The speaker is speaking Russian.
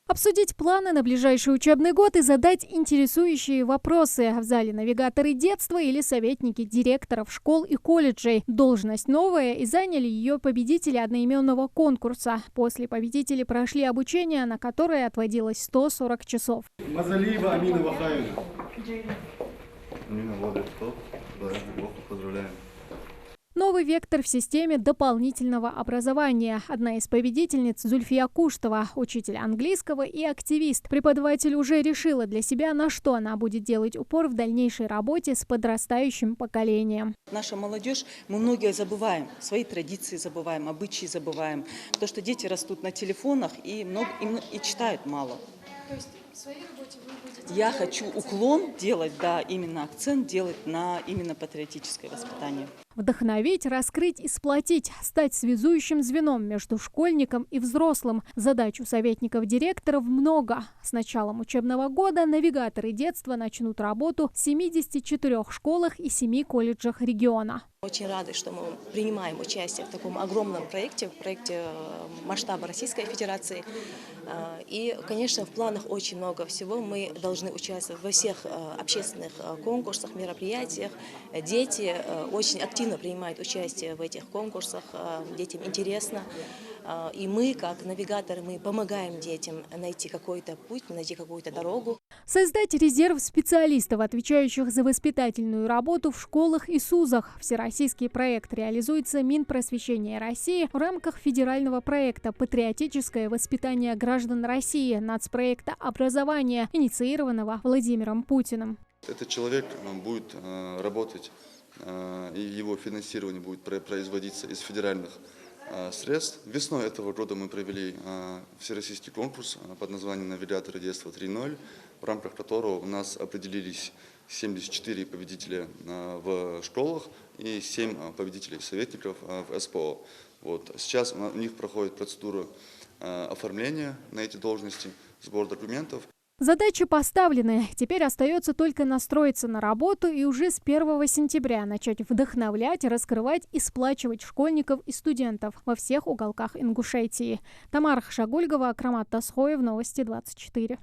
Обсудить планы на ближайший учебный год и задать интересующие вопросы. В зале навигаторы детства или советники директоров школ и колледжей. Должность новая, и заняли ее победители одноименного конкурса. После победителей прошли обучение, на которое отводилось 140 часов. Мазалиева Амина Вахаевна. Амина Владимировна, поздравляем. Новый вектор в системе дополнительного образования. Одна из победительниц Зульфия Куштова, учитель английского и активист. Преподаватель уже решила для себя, на что она будет делать упор в дальнейшей работе с подрастающим поколением. Наша молодежь, мы многие забываем, свои традиции забываем, обычаи забываем. Потому что дети растут на телефонах и читают мало. То есть в своей работе вы будете... Я хочу уклон делать, да, именно акцент делать на именно патриотическое воспитание. Вдохновить, раскрыть и сплотить, стать связующим звеном между школьником и взрослым. Задач у советников-директоров много. С началом учебного года навигаторы детства начнут работу в 74 школах и 7 колледжах региона. Очень рады, что мы принимаем участие в таком огромном проекте, масштаба Российской Федерации. И, конечно, в планах очень много всего. Мы должны участвовать во всех общественных конкурсах, мероприятиях. Дети очень активно принимают участие в этих конкурсах, детям интересно. И мы, как навигаторы, мы помогаем детям найти какой-то путь, найти какую-то дорогу. Создать резерв специалистов, отвечающих за воспитательную работу в школах и СУЗах. Всероссийский проект реализуется Минпросвещения России в рамках федерального проекта «Патриотическое воспитание граждан России» нацпроекта образования, инициированного Владимиром Путиным. Этот человек будет работать, и его финансирование будет производиться из федеральных средств. Весной этого года мы провели всероссийский конкурс под названием «Навигаторы детства 3.0», в рамках которого у нас определились 74 победителя в школах и 7 победителей советников в СПО. Сейчас у них проходит процедура оформления на эти должности, сбор документов. Задачи поставлены. Теперь остается только настроиться на работу и уже с 1 сентября начать вдохновлять, раскрывать и сплачивать школьников и студентов во всех уголках Ингушетии. Тамара Хашагульгова, Акрамат Тасхоев, Новости 24.